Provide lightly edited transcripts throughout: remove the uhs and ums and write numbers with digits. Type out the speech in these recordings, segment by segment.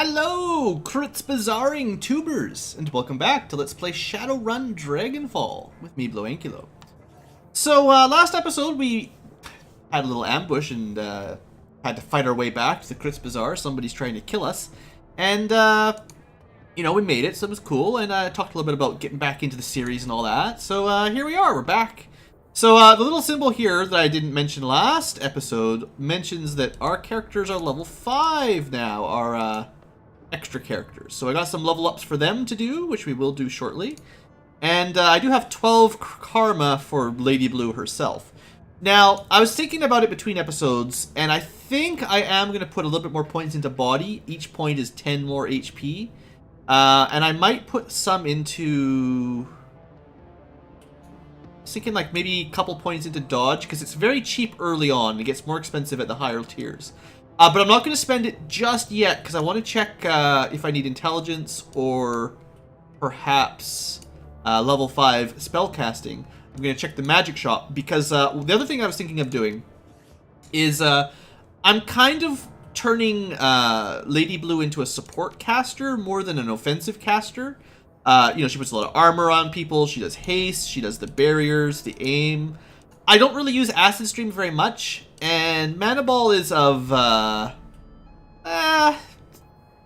Hello, Crits Bizarring Tubers, and welcome back to Let's Play Shadowrun Dragonfall with me, BlueAnkylo. So, last episode we had a little ambush and had to fight our way back to the Crits Bazaar. Somebody's trying to kill us, and you know, we made it, so it was cool, and I talked a little bit about getting back into the series and all that. So here we are, we're back. So the little symbol here that I didn't mention last episode mentions that our characters are level 5 now, our extra characters. So I got some level ups for them to do, which we will do shortly. And I do have 12 karma for Lady Blue herself. Now, I was thinking about it between episodes, and I think I am going to put a little bit more points into body. Each point is 10 more HP. And I might put some into... I was thinking like maybe a couple points into dodge, because it's very cheap early on. It gets more expensive at the higher tiers. But I'm not going to spend it just yet, because I want to check if I need intelligence or perhaps level 5 spellcasting. I'm going to check the magic shop, because the other thing I was thinking of doing is I'm kind of turning Lady Blue into a support caster more than an offensive caster. You know, she puts a lot of armor on people, she does haste, she does the barriers, the aim. I don't really use Acid Stream very much, and Mana Ball is of,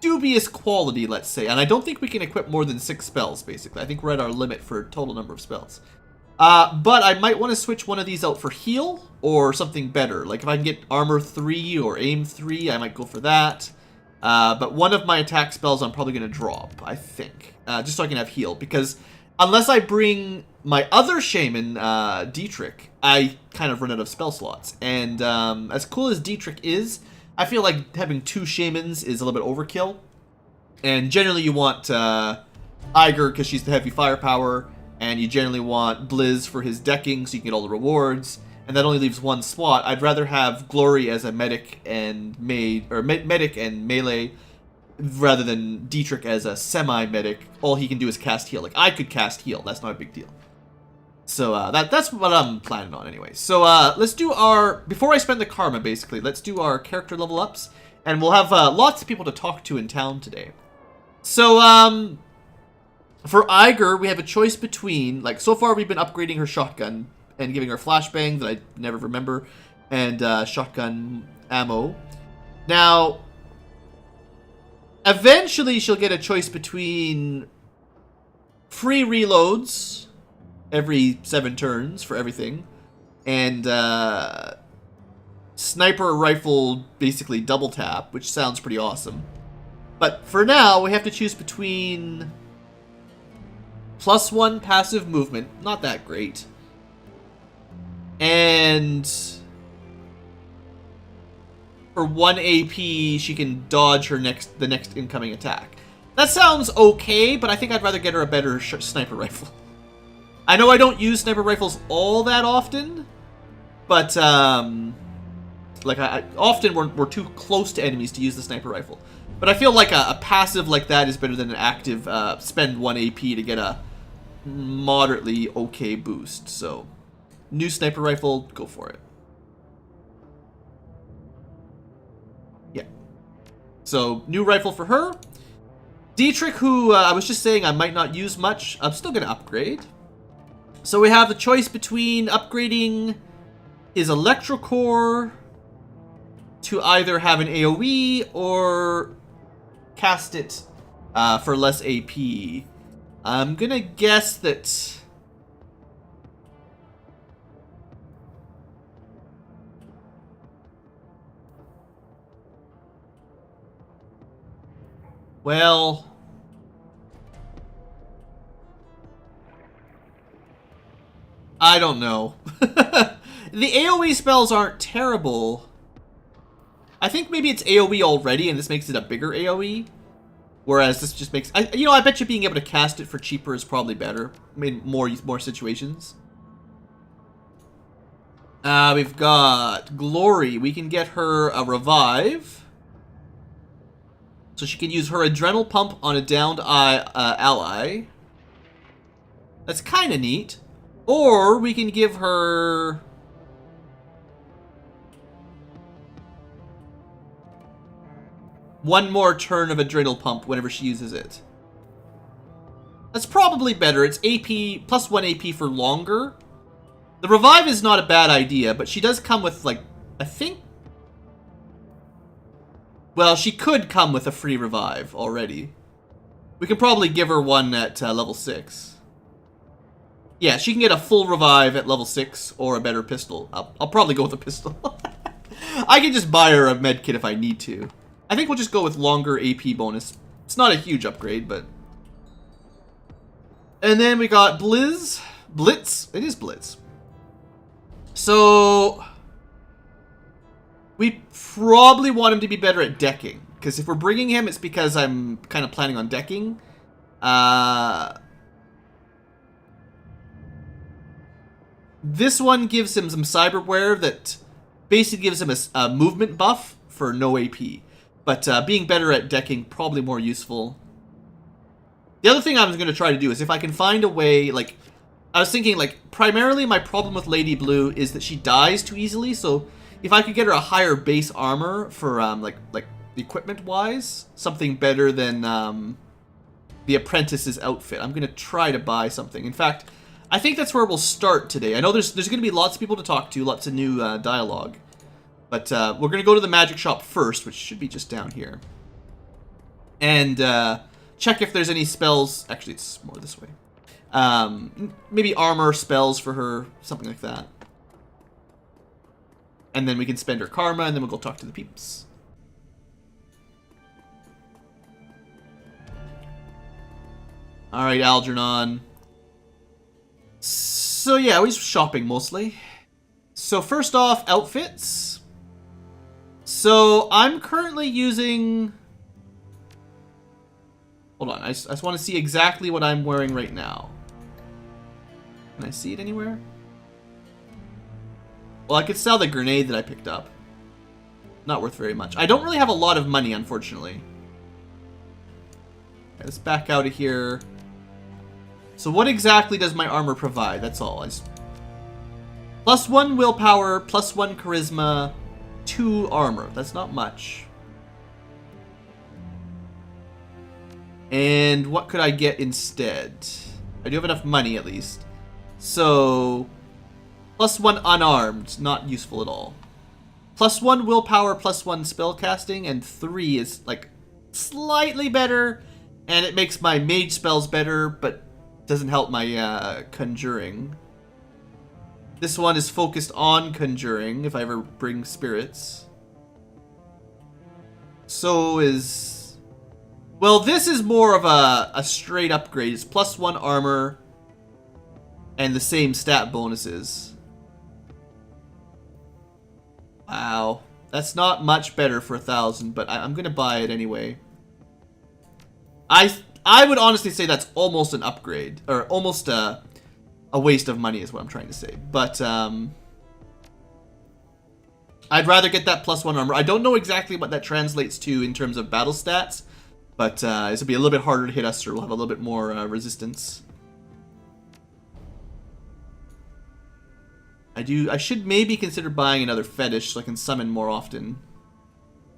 dubious quality, let's say. And I don't think we can equip more than 6 spells, basically. I think we're at our limit for total number of spells. But I might want to switch one of these out for heal, or something better. Like, if I can get armor 3 or aim 3, I might go for that. But one of my attack spells I'm probably going to drop, I think. Just so I can have heal, because unless I bring my other shaman, Dietrich, I kind of run out of spell slots. And as cool as Dietrich is, I feel like having 2 shamans is a little bit overkill. And generally you want Iger, because she's the heavy firepower, and you generally want Blizz for his decking, so you can get all the rewards. And that only leaves 1 slot. I'd rather have Glory as a medic and medic and melee, rather than Dietrich as a semi-medic. All he can do is cast heal. Like, I could cast heal. That's not a big deal. So that's what I'm planning on anyway. So let's do our... Before I spend the karma, basically, let's do our character level ups. And we'll have lots of people to talk to in town today. So, for Iger, we have a choice between... Like, so far we've been upgrading her shotgun and giving her flashbang that I never remember, and shotgun ammo. Now... Eventually, she'll get a choice between free reloads every 7 turns for everything, and sniper rifle, basically double tap, which sounds pretty awesome. But for now, we have to choose between +1 passive movement, not that great, and... For 1 AP, she can dodge the next incoming attack. That sounds okay, but I think I'd rather get her a better sniper rifle. I know I don't use sniper rifles all that often, but like often we're too close to enemies to use the sniper rifle. But I feel like a passive like that is better than an active spend 1 AP to get a moderately okay boost. So, new sniper rifle, go for it. So, new rifle for her. Dietrich, who I was just saying I might not use much, I'm still going to upgrade. So we have the choice between upgrading his Electrocore to either have an AoE or cast it for less AP. I'm going to guess that... Well, I don't know. The AoE spells aren't terrible. I think maybe it's AoE already, and this makes it a bigger AoE. Whereas this just makes... you know, I bet you being able to cast it for cheaper is probably better. I mean, more situations. We've got Glory. We can get her a revive. So she can use her adrenal pump on a downed ally. That's kind of neat. Or we can give her... one more turn of Adrenal Pump whenever she uses it. That's probably better. It's AP, plus 1 AP for longer. The revive is not a bad idea, but she does come with, like, I think... Well, she could come with a free revive already. We can probably give her one at level 6. Yeah, she can get a full revive at level 6 or a better pistol. I'll probably go with a pistol. I can just buy her a medkit if I need to. I think we'll just go with longer AP bonus. It's not a huge upgrade, but... And then we got Blitz. It is Blitz. So... We probably want him to be better at decking. Because if we're bringing him, it's because I'm kind of planning on decking. This one gives him some cyberware that basically gives him a movement buff for no AP. But being better at decking, probably more useful. The other thing I was going to try to do is if I can find a way, like... I was thinking, like, primarily my problem with Lady Blue is that she dies too easily, so if I could get her a higher base armor for, like equipment-wise, something better than, the Apprentice's outfit. I'm going to try to buy something. In fact, I think that's where we'll start today. I know there's going to be lots of people to talk to, lots of new dialogue. But we're going to go to the magic shop first, which should be just down here. And check if there's any spells. Actually, it's more this way. Maybe armor spells for her, something like that. And then we can spend her karma, and then we'll go talk to the peeps. Alright, Algernon. So yeah, we're shopping mostly. So first off, outfits. So I'm currently using... Hold on, I just want to see exactly what I'm wearing right now. Can I see it anywhere? Well, I could sell the grenade that I picked up. Not worth very much. I don't really have a lot of money, unfortunately. Okay, let's back out of here. So what exactly does my armor provide? That's all. Plus 1 willpower, plus 1 charisma, 2 armor. That's not much. And what could I get instead? I do have enough money, at least. So, plus 1 unarmed. Not useful at all. Plus 1 willpower, plus 1 spellcasting, and 3 is, like, slightly better. And it makes my mage spells better, but doesn't help my conjuring. This one is focused on conjuring, if I ever bring spirits. So is... Well, this is more of a straight upgrade. It's plus 1 armor and the same stat bonuses. Wow. That's not much better for 1,000, but I'm going to buy it anyway. I would honestly say that's almost an upgrade. Or almost a waste of money is what I'm trying to say. But I'd rather get that plus 1 armor. I don't know exactly what that translates to in terms of battle stats. But this will be a little bit harder to hit us, or we'll have a little bit more resistance. I should maybe consider buying another fetish so I can summon more often.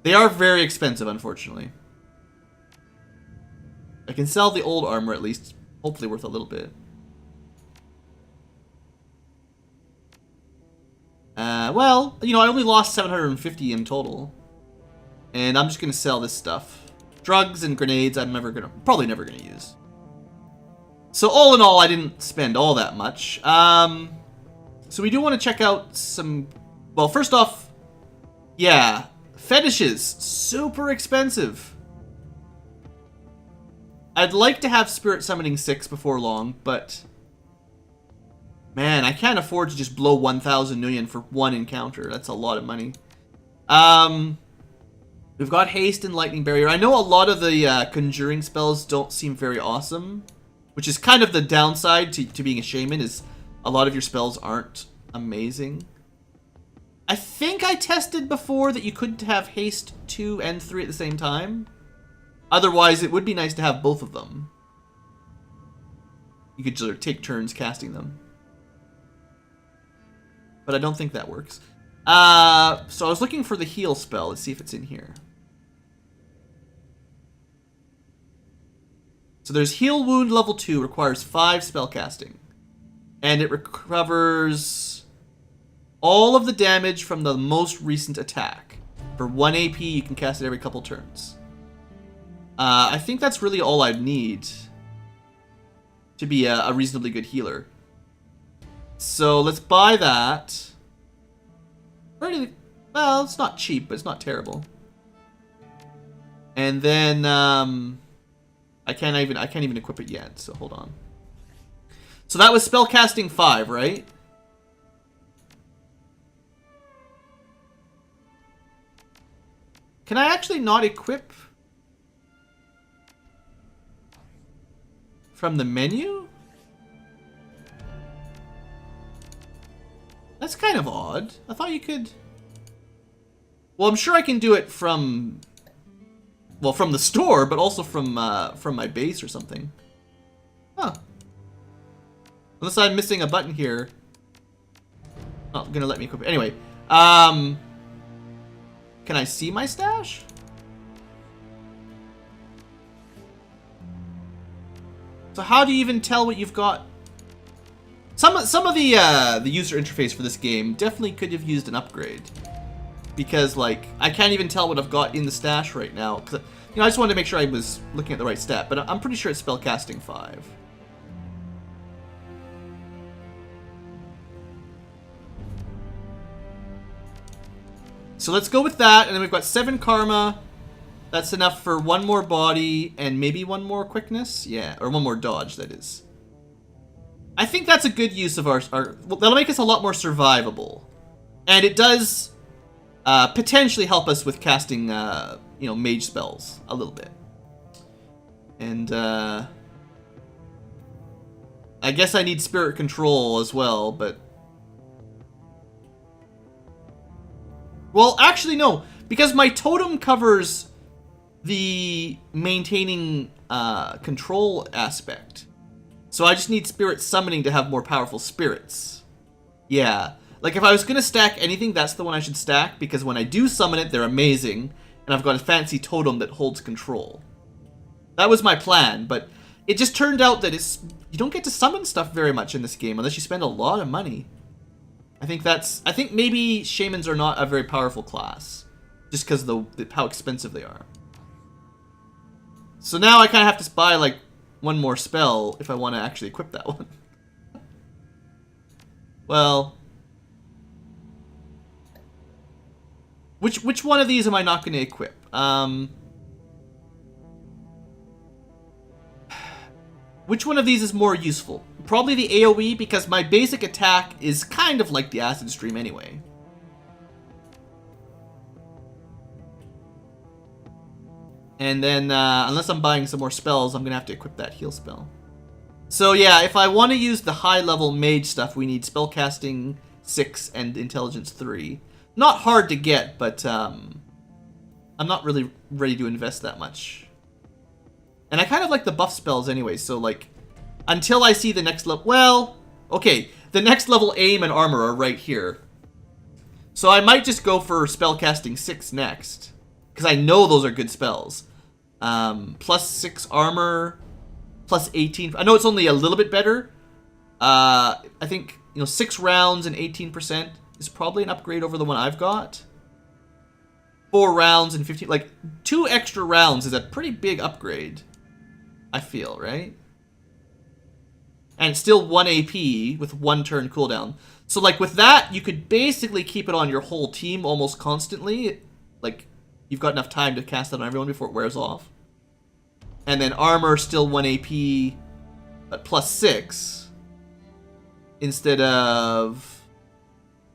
They are very expensive, unfortunately. I can sell the old armor at least. Hopefully worth a little bit. Well, you know, I only lost 750 in total. And I'm just going to sell this stuff. Drugs and grenades I'm probably never gonna use. So all in all, I didn't spend all that much. So we do want to check out some... Well, first off, yeah, fetishes. Super expensive. I'd like to have Spirit Summoning 6 before long, but... Man, I can't afford to just blow 1,000 million for one encounter. That's a lot of money. We've got Haste and Lightning Barrier. I know a lot of the conjuring spells don't seem very awesome, which is kind of the downside to being a shaman, is a lot of your spells aren't amazing. I think I tested before that you couldn't have Haste 2 and 3 at the same time. Otherwise, it would be nice to have both of them. You could just take turns casting them. But I don't think that works. So I was looking for the heal spell. Let's see if it's in here. So there's Heal Wound level 2, requires 5 spellcasting. And it recovers all of the damage from the most recent attack. For 1 AP, you can cast it every couple turns. I think that's really all I'd need to be a reasonably good healer. So let's buy that. Well, it's not cheap, but it's not terrible. And then I can't even equip it yet. So hold on. So that was spellcasting 5, right? Can I actually not equip from the menu? That's kind of odd. I thought you could... Well, I'm sure I can do it from... Well, from the store, but also from my base or something. Huh. Unless I'm missing a button here. Not gonna let me equip it. Anyway, can I see my stash? So how do you even tell what you've got? Some of the user interface for this game definitely could have used an upgrade. Because, like, I can't even tell what I've got in the stash right now. 'Cause, you know, I just wanted to make sure I was looking at the right stat. But I'm pretty sure it's spellcasting 5. So let's go with that. And then we've got 7 karma. That's enough for 1 more body and maybe 1 more quickness. Yeah, or 1 more dodge, that is. I think that's a good use of our well, that'll make us a lot more survivable. And it does potentially help us with casting, you know, mage spells a little bit. And I guess I need spirit control as well, but... Well, actually, no. Because my totem covers the maintaining control aspect. So I just need spirit summoning to have more powerful spirits. Yeah. Like, if I was going to stack anything, that's the one I should stack. Because when I do summon it, they're amazing. And I've got a fancy totem that holds control. That was my plan, but it just turned out that you don't get to summon stuff very much in this game unless you spend a lot of money. I think maybe shamans are not a very powerful class. Just because of how expensive they are. So now I kind of have to buy, like, 1 more spell if I want to actually equip that one. Well... Which one of these am I not going to equip? Which one of these is more useful? Probably the AoE, because my basic attack is kind of like the Acid Stream anyway. And then, unless I'm buying some more spells, I'm going to have to equip that heal spell. So yeah, if I want to use the high-level mage stuff, we need spellcasting 6 and intelligence 3. Not hard to get, but I'm not really ready to invest that much. And I kind of like the buff spells anyway, so like, until I see the next level... Well, okay, the next level aim and armor are right here. So I might just go for spellcasting 6 next. Because I know those are good spells. Plus 6 armor, plus 18... I know it's only a little bit better. I think, you know, 6 rounds and 18% is probably an upgrade over the one I've got. 4 rounds and 15... Like, 2 extra rounds is a pretty big upgrade, I feel, right? And it's still 1 AP with 1 turn cooldown. So, like, with that, you could basically keep it on your whole team almost constantly. Like, you've got enough time to cast that on everyone before it wears off. And then armor, still 1 AP, but plus 6. Instead of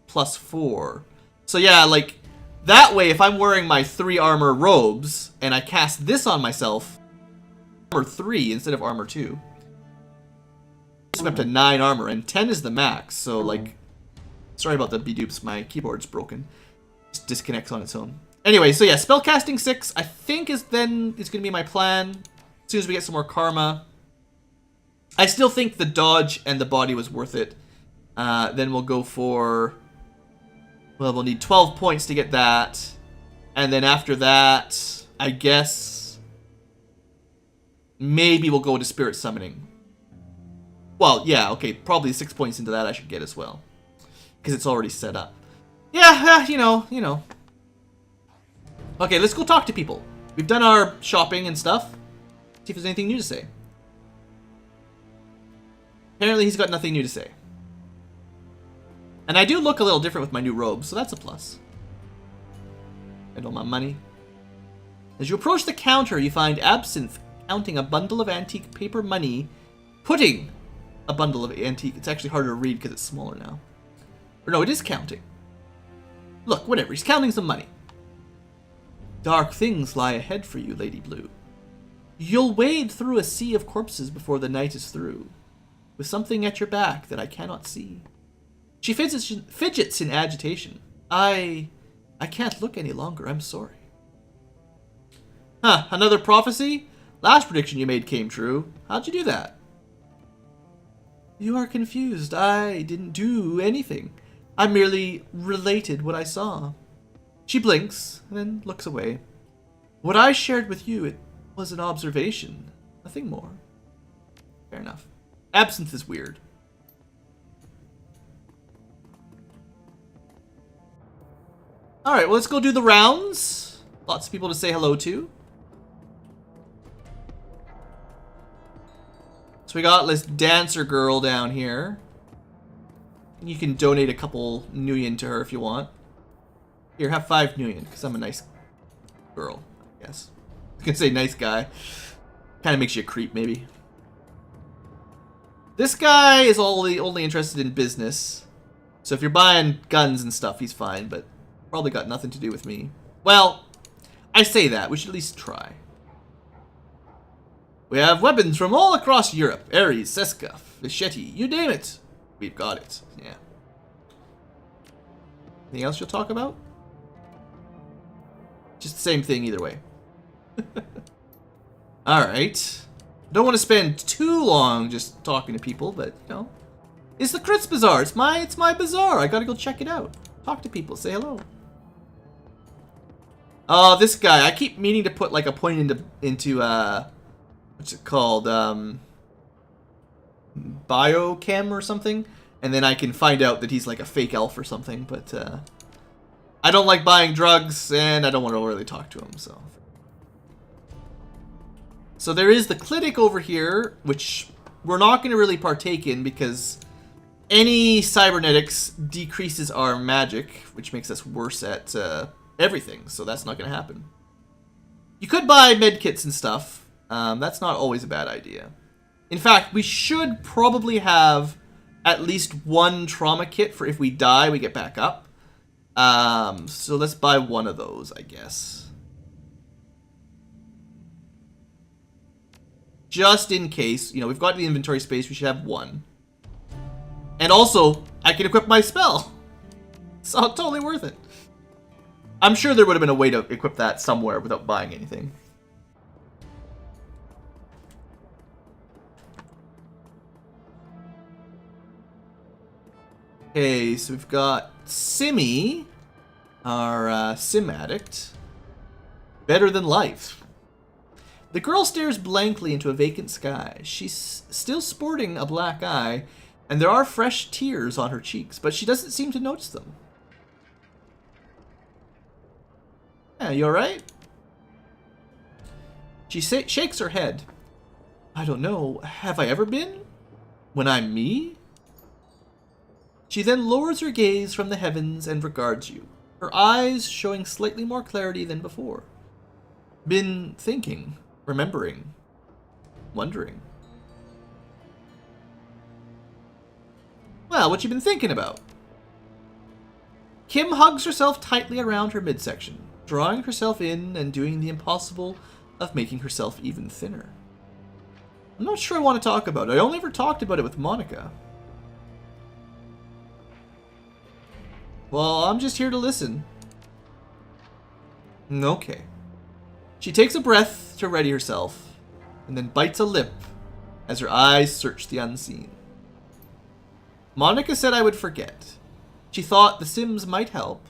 plus 4. So yeah, like, that way, if I'm wearing my 3 armor robes, and I cast this on myself, armor 3 instead of armor 2. I'm up to 9 armor, and 10 is the max, so like... Sorry about the bedupes, my keyboard's broken. Just disconnects on its own. Anyway, so yeah, spellcasting 6, I think is going to be my plan. As soon as we get some more karma. I still think the dodge and the body was worth it. Then we'll go for... Well, we'll need 12 points to get that. And then after that, I guess... Maybe we'll go into spirit summoning. Well, yeah, okay, probably 6 points into that I should get as well. Because it's already set up. Yeah, you know. Okay, let's go talk to people. We've done our shopping and stuff. See if there's anything new to say. Apparently he's got nothing new to say. And I do look a little different with my new robe, so that's a plus. And all my money. As you approach the counter, you find Absinthe counting a bundle of antique paper money. Putting a bundle of antique... It's actually harder to read because it's smaller now. Or no, it is counting. Look, whatever, he's counting some money. Dark things lie ahead for you, Lady Blue. You'll wade through a sea of corpses before the night is through, with something at your back that I cannot see. She fidgets in agitation. I can't look any longer, I'm sorry. Huh, another prophecy? Last prediction you made came true. How'd you do that? You are confused. I didn't do anything. I merely related what I saw. She blinks, and then looks away. What I shared with you, it was an observation. Nothing more. Fair enough. Absinthe is weird. Alright, well, let's go do the rounds. Lots of people to say hello to. So we got this dancer girl down here. You can donate a couple nuyen to her if you want. Here, have 5 nuyen, because I'm a nice girl, I guess. I was gonna say nice guy. Kind of makes you a creep, maybe. This guy is only interested in business. So if you're buying guns and stuff, he's fine, but probably got nothing to do with me. Well, I say that. We should at least try. We have weapons from all across Europe. Ares, Seska, Fischetti, you name it. We've got it. Yeah. Anything else you'll talk about? Just the same thing either way. Alright. Don't want to spend too long just talking to people, but, you know. It's the Crits Bazaar. It's my bazaar. I gotta go check it out. Talk to people. Say hello. Oh, this guy. I keep meaning to put, like, a point into what's it called? Biochem or something. And then I can find out that he's, like, a fake elf or something, but, I don't like buying drugs, and I don't want to really talk to him, so. So there is the clinic over here, which we're not going to really partake in because any cybernetics decreases our magic, which makes us worse at everything, so that's not going to happen. You could buy medkits and stuff. That's not always a bad idea. In fact, we should probably have at least one trauma kit for if we die, we get back up. So let's buy one of those, I guess. Just in case, you know, we've got the inventory space, we should have one. And also, I can equip my spell. So totally worth it. I'm sure there would have been a way to equip that somewhere without buying anything. Okay, so we've got Simmy, our sim addict. Better than life. The girl stares blankly into a vacant sky. She's still sporting a black eye, and there are fresh tears on her cheeks, but she doesn't seem to notice them. Yeah, you alright? She shakes her head. I don't know. Have I ever been? When I'm me? She then lowers her gaze from the heavens and regards you, her eyes showing slightly more clarity than before. Been thinking, remembering, wondering. Well, what you been thinking about? Kim hugs herself tightly around her midsection, drawing herself in and doing the impossible of making herself even thinner. I'm not sure I want to talk about it. I only ever talked about it with Monica. Well, I'm just here to listen. Okay. She takes a breath to ready herself, and then bites a lip as her eyes search the unseen. Monica said I would forget. She thought the Sims might help.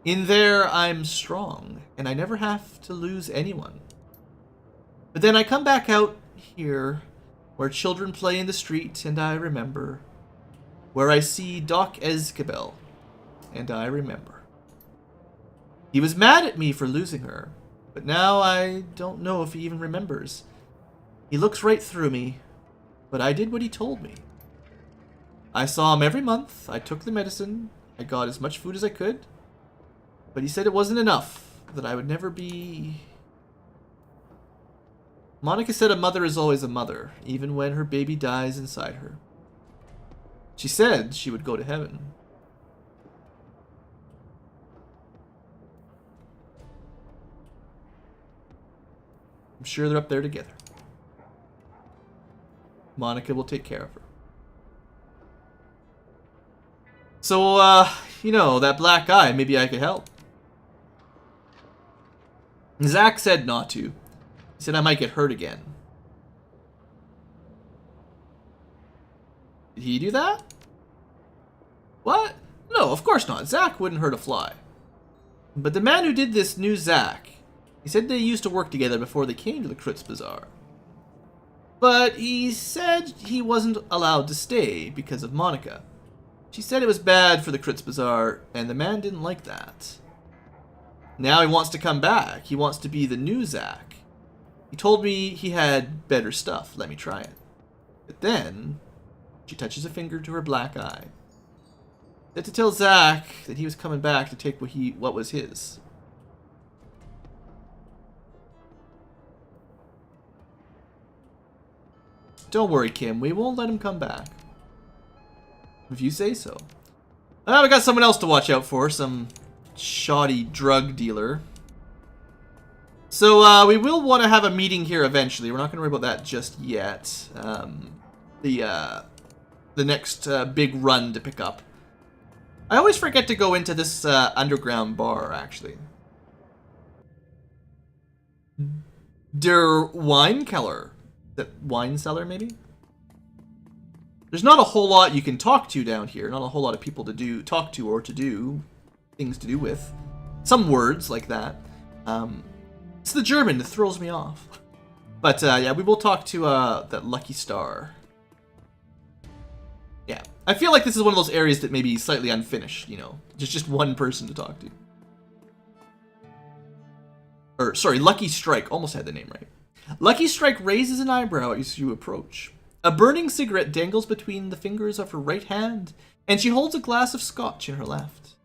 In there, I'm strong, and I never have to lose anyone. But then I come back out here, where children play in the street, and I remember. Where I see Doc Escabel, and I remember. He was mad at me for losing her, but now I don't know if he even remembers. He looks right through me, but I did what he told me. I saw him every month, I took the medicine, I got as much food as I could, but he said it wasn't enough, that I would never be... Monica said a mother is always a mother, even when her baby dies inside her. She said she would go to heaven. I'm sure they're up there together. Monica will take care of her. So, you know, that black eye, maybe I could help. Zach said not to. He said I might get hurt again. Did he do that? What? No, of course not. Zach wouldn't hurt a fly. But the man who did this knew Zach. He said they used to work together before they came to the Crits Bazaar. But he said he wasn't allowed to stay because of Monica. She said it was bad for the Crits Bazaar, and the man didn't like that. Now he wants to come back. He wants to be the new Zach. He told me he had better stuff. Let me try it. But then, she touches a finger to her black eye. Said to tell Zach that he was coming back to take what was his. Don't worry, Kim. We won't let him come back. If you say so. We got someone else to watch out for. Some shoddy drug dealer. So we will want to have a meeting here eventually. We're not going to worry about that just yet. The next big run to pick up. I always forget to go into this underground bar, actually. Der Weinkeller. That wine cellar, maybe? There's not a whole lot you can talk to down here. Not a whole lot of people to talk to or to do things to do with. Some words like that. It's the German that throws me off. But yeah, we will talk to that lucky star. Yeah, I feel like this is one of those areas that may be slightly unfinished. You know, just one person to talk to. Or sorry, Lucky Strike. Almost had the name right. Lucky Strike raises an eyebrow as you approach. A burning cigarette dangles between the fingers of her right hand, and she holds a glass of scotch in her left.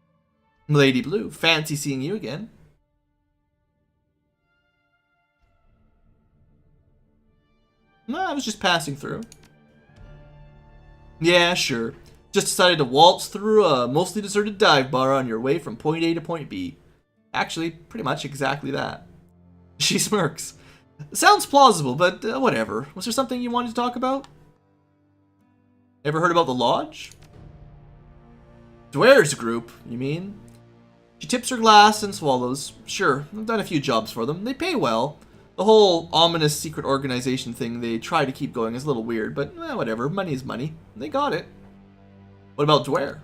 Lady Blue, fancy seeing you again. No, I was just passing through. Yeah, sure. Just decided to waltz through a mostly deserted dive bar on your way from point A to point B. Actually, pretty much exactly that. She smirks. Sounds plausible, but whatever. Was there something you wanted to talk about? Ever heard about the Lodge? Dware's group, you mean? She tips her glass and swallows. Sure, I've done a few jobs for them. They pay well. The whole ominous secret organization thing they try to keep going is a little weird, but whatever. Money is money. They got it. What about Dware?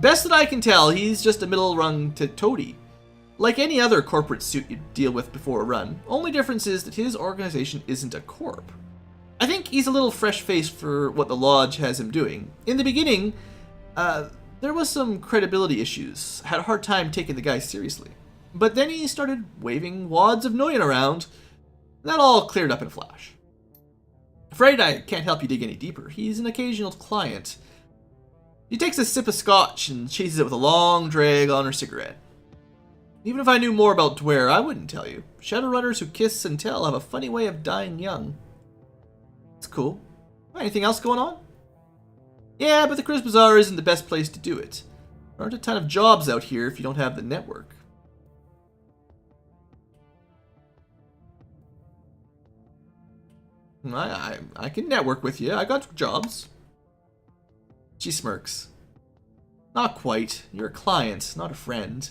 Best that I can tell, he's just a middle-rung toady. Like any other corporate suit you deal with before a run, only difference is that his organization isn't a corp. I think he's a little fresh-faced for what the Lodge has him doing. In the beginning, there was some credibility issues. Had a hard time taking the guy seriously. But then he started waving wads of million around. That all cleared up in a flash. Afraid I can't help you dig any deeper. He's an occasional client. He takes a sip of scotch and chases it with a long drag on her cigarette. Even if I knew more about Dware, I wouldn't tell you. Shadowrunners who kiss and tell have a funny way of dying young. It's cool. Anything else going on? Yeah, but the Crits Bazaar isn't the best place to do it. There aren't a ton of jobs out here if you don't have the network. I can network with you. I got jobs. She smirks. Not quite. You're a client, not a friend.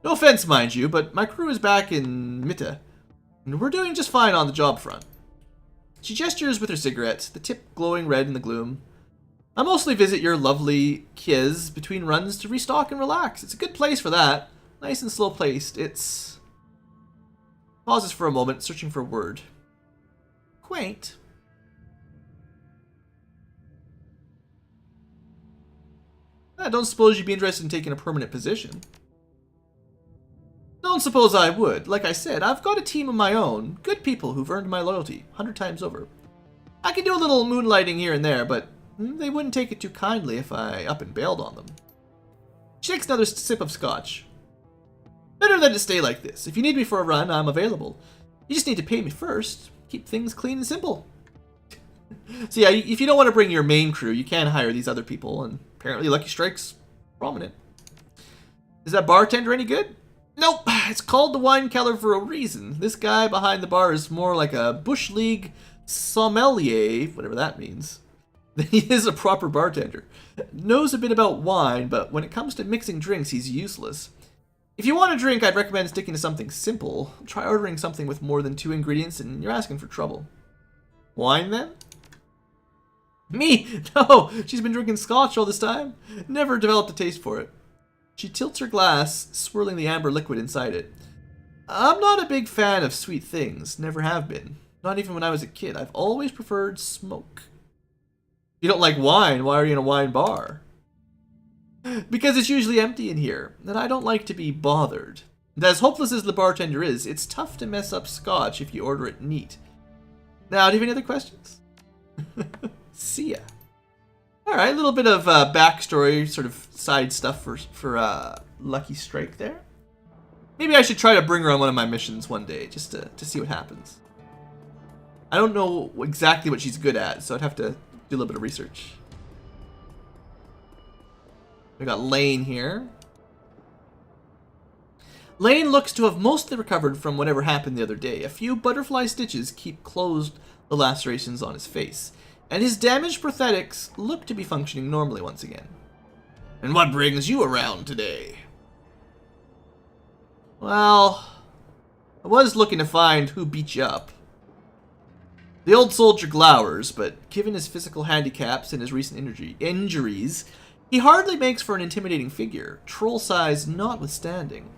No offense, mind you, but my crew is back in Mitte, and we're doing just fine on the job front. She gestures with her cigarette, the tip glowing red in the gloom. I mostly visit your lovely Kies between runs to restock and relax. It's a good place for that. Nice and slow-paced. It's... Pauses for a moment, searching for a word. Quaint. I don't suppose you'd be interested in taking a permanent position. Don't suppose I would. Like I said, I've got a team of my own. Good people who've earned my loyalty 100 times over. I can do a little moonlighting here and there, but they wouldn't take it too kindly if I up and bailed on them. She takes another sip of scotch. Better than to stay like this. If you need me for a run, I'm available. You just need to pay me first. Keep things clean and simple. So yeah, if you don't want to bring your main crew, you can hire these other people, and apparently Lucky Strike's prominent. Is that bartender any good? Nope, it's called the wine cellar for a reason. This guy behind the bar is more like a Bush League sommelier, whatever that means, than he is a proper bartender. Knows a bit about wine, but when it comes to mixing drinks, he's useless. If you want a drink, I'd recommend sticking to something simple. Try ordering something with more than 2 ingredients, and you're asking for trouble. Wine, then? Me? No, she's been drinking scotch all this time. Never developed a taste for it. She tilts her glass, swirling the amber liquid inside it. I'm not a big fan of sweet things. Never have been. Not even when I was a kid. I've always preferred smoke. You don't like wine? Why are you in a wine bar? Because it's usually empty in here, and I don't like to be bothered. And as hopeless as the bartender is, it's tough to mess up scotch if you order it neat. Now, do you have any other questions? See ya. Alright, a little bit of backstory, sort of side stuff for Lucky Strike there. Maybe I should try to bring her on one of my missions one day, just to see what happens. I don't know exactly what she's good at, so I'd have to do a little bit of research. We got Lane here. Lane looks to have mostly recovered from whatever happened the other day. A few butterfly stitches keep closed the lacerations on his face, and his damaged prosthetics look to be functioning normally once again. And what brings you around today? Well, I was looking to find who beat you up. The old soldier glowers, but given his physical handicaps and his recent injuries, he hardly makes for an intimidating figure, troll size notwithstanding.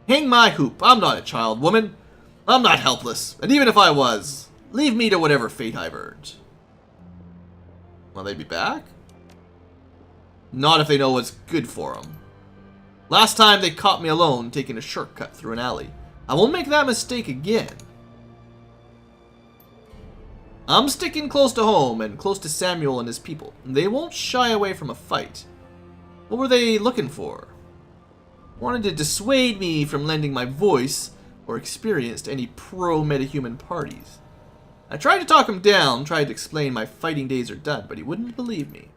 Hang my hoop, I'm not a child, woman. I'm not helpless, and even if I was, leave me to whatever fate I've earned. Will they be back? Not if they know what's good for them. Last time they caught me alone taking a shortcut through an alley. I won't make that mistake again. I'm sticking close to home and close to Samuel and his people. They won't shy away from a fight. What were they looking for? Wanted to dissuade me from lending my voice or experience to any pro-metahuman parties. I tried to talk him down, tried to explain my fighting days are done, but he wouldn't believe me.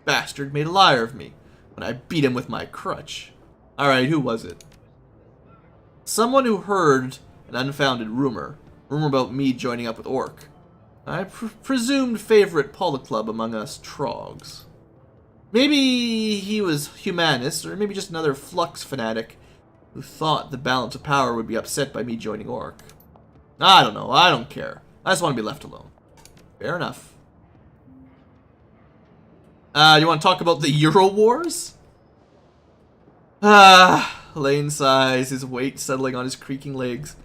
Bastard made a liar of me when I beat him with my crutch. Alright, who was it? Someone who heard an unfounded rumor. Rumor about me joining up with Orc. I presumed favorite polyclub among us trogs. Maybe he was humanist, or maybe just another flux fanatic who thought the balance of power would be upset by me joining Orc. I don't know, I don't care. I just want to be left alone. Fair enough. You want to talk about the Euro Wars? Lane sighs, his weight settling on his creaking legs.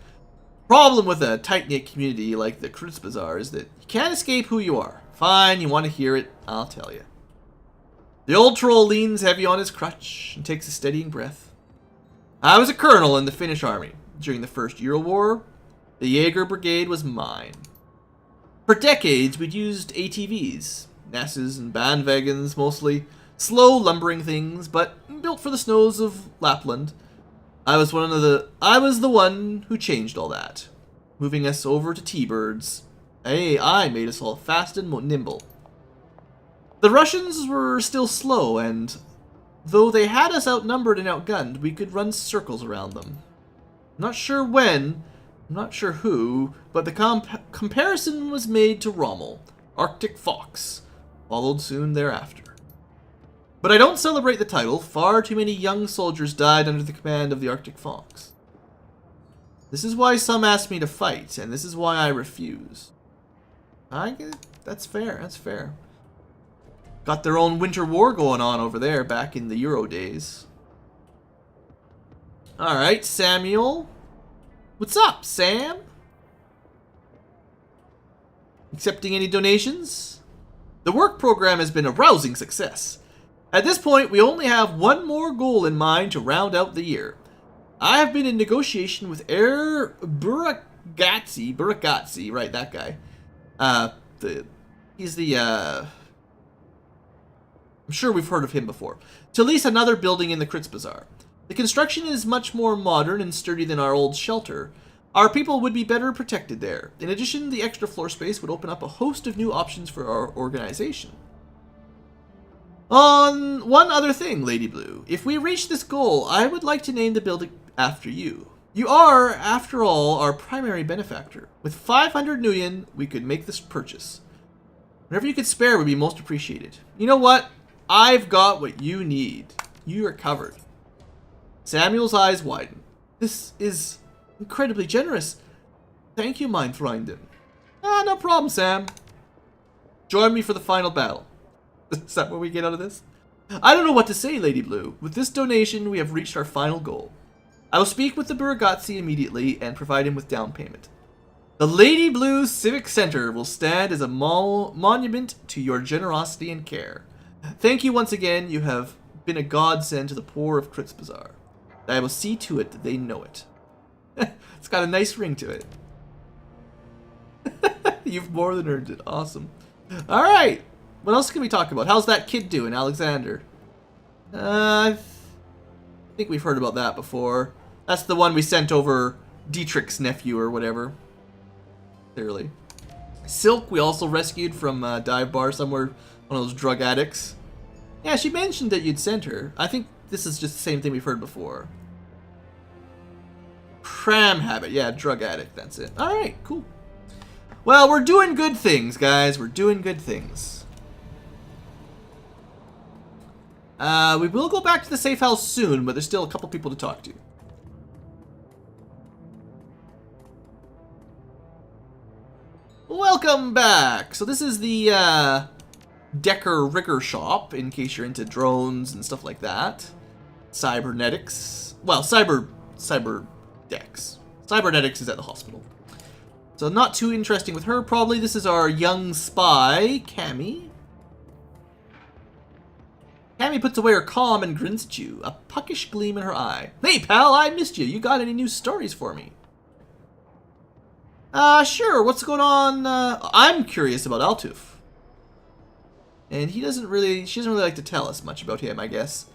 Problem with a tight-knit community like the Krutz Bazaar is that you can't escape who you are. Fine, you want to hear it, I'll tell you. The old troll leans heavy on his crutch and takes a steadying breath. I was a colonel in the Finnish army. During the First Euro War, the Jaeger Brigade was mine. For decades, we'd used ATVs, Nasses and bandwagons mostly, slow lumbering things, but built for the snows of Lapland. I was the one who changed all that, moving us over to T-birds. I made us all fast and nimble. The Russians were still slow, and though they had us outnumbered and outgunned, we could run circles around them. Not sure when, not sure who, but the comparison was made to Rommel, Arctic Fox, followed soon thereafter. But I don't celebrate the title. Far too many young soldiers died under the command of the Arctic Fox. This is why some ask me to fight, and this is why I refuse. I get it. That's fair, that's fair. Got their own winter war going on over there back in the Euro days. Alright, Samuel. What's up, Sam? Accepting any donations? The work program has been a rousing success. At this point, we only have one more goal in mind to round out the year. I have been in negotiation with Air Buragazzi, right, that guy. He's the, I'm sure we've heard of him before. To lease another building in the Crits Bazaar. The construction is much more modern and sturdy than our old shelter. Our people would be better protected there. In addition, the extra floor space would open up a host of new options for our organization. On one other thing, Lady Blue. If we reach this goal, I would like to name the building after you. You are, after all, our primary benefactor. With 500 nuyen, we could make this purchase. Whatever you could spare would be most appreciated. You know what? I've got what you need. You are covered. Samuel's eyes widen. This is incredibly generous. Thank you, mein Freundin. Ah, no problem, Sam. Join me for the final battle. Is that what we get out of this? I don't know what to say, Lady Blue. With this donation, we have reached our final goal. I will speak with the Buragazzi immediately and provide him with down payment. The Lady Blue Civic Center will stand as a monument to your generosity and care. Thank you once again. You have been a godsend to the poor of Crits Bazaar. I will see to it that they know it. It's got a nice ring to it. You've more than earned it. Awesome. Alright. What else can we talk about? How's that kid doing, Alexander? I think we've heard about that before. That's the one we sent over Dietrich's nephew or whatever. Clearly. Silk we also rescued from a dive bar somewhere. One of those drug addicts. Yeah, she mentioned that you'd sent her. I think this is just the same thing we've heard before. Cram habit. Yeah, drug addict. That's it. Alright, cool. Well, we're doing good things, guys. We're doing good things. We will go back to the safe house soon, but there's still a couple people to talk to. Welcome back! So this is the Decker Rigger shop, in case you're into drones and stuff like that. Cybernetics. Well, Cyberdex. Cybernetics is at the hospital. So not too interesting with her, probably. This is our young spy, Cammy. Cammy puts away her calm and grins at you, a puckish gleam in her eye. Hey, pal, I missed you. You got any new stories for me? Sure. What's going on? I'm curious about Altuf. And she doesn't really like to tell us much about him, I guess.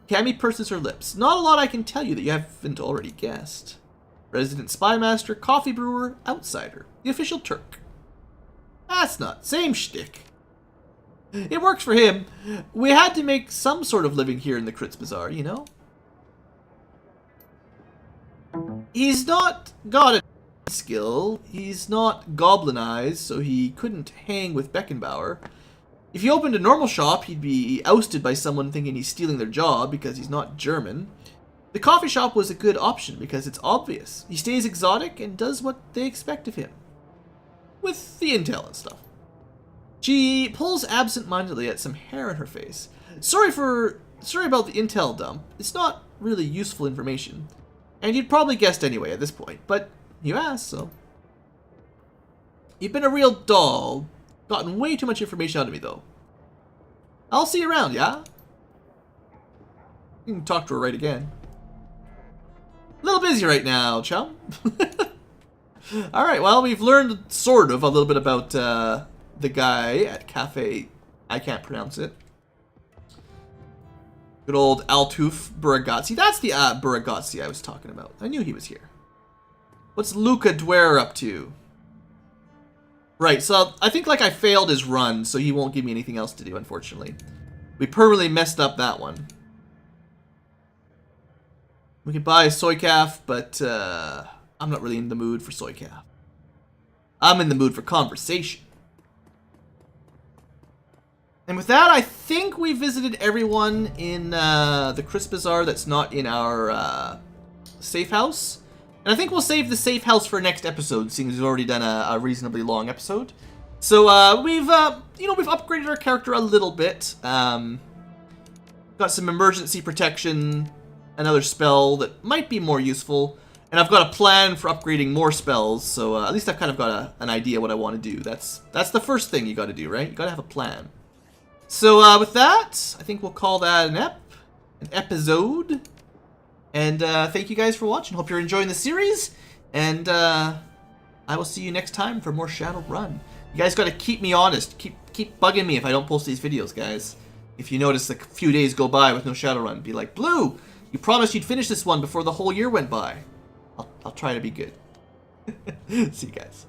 Cammy purses her lips. Not a lot I can tell you that you haven't already guessed. Resident spy master, coffee brewer, outsider. The official Turk. That's not. Same shtick. It works for him. We had to make some sort of living here in the Crits Bazaar, you know? He's not got a skill. He's not goblinized, so he couldn't hang with Beckenbauer. If he opened a normal shop, he'd be ousted by someone thinking he's stealing their job because he's not German. The coffee shop was a good option because it's obvious. He stays exotic and does what they expect of him. With the intel and stuff. She pulls absent-mindedly at some hair in her face. Sorry about the intel dump. It's not really useful information. And you'd probably guessed anyway at this point, but you asked, so. You've been a real doll. Gotten way too much information out of me, though. I'll see you around, yeah? You can talk to her right again. A little busy right now, chum. Alright, well, we've learned sort of a little bit about the guy at Cafe, I can't pronounce it. Good old Altuf Buragazzi. That's the Buragazzi I was talking about. I knew he was here. What's Luca Dwyer up to? Right, so I think like I failed his run, so he won't give me anything else to do, unfortunately. We permanently messed up that one. We could buy a soy calf, but I'm not really in the mood for soy calf. I'm in the mood for conversation. And with that, I think we visited everyone in the Crits Bazaar that's not in our safe house. And I think we'll save the safe house for next episode, seeing as we've already done a reasonably long episode. So we've upgraded our character a little bit. Got some emergency protection, another spell that might be more useful. And I've got a plan for upgrading more spells, so at least I've kind of got an idea what I want to do. That's the first thing you got to do, right? You got to have a plan. So with that, I think we'll call that an episode. And thank you guys for watching. Hope you're enjoying the series. And I will see you next time for more Shadowrun. You guys got to keep me honest. Keep bugging me if I don't post these videos, guys. If you notice a few days go by with no Shadowrun, be like, Blue, you promised you'd finish this one before the whole year went by. I'll try to be good. See you guys.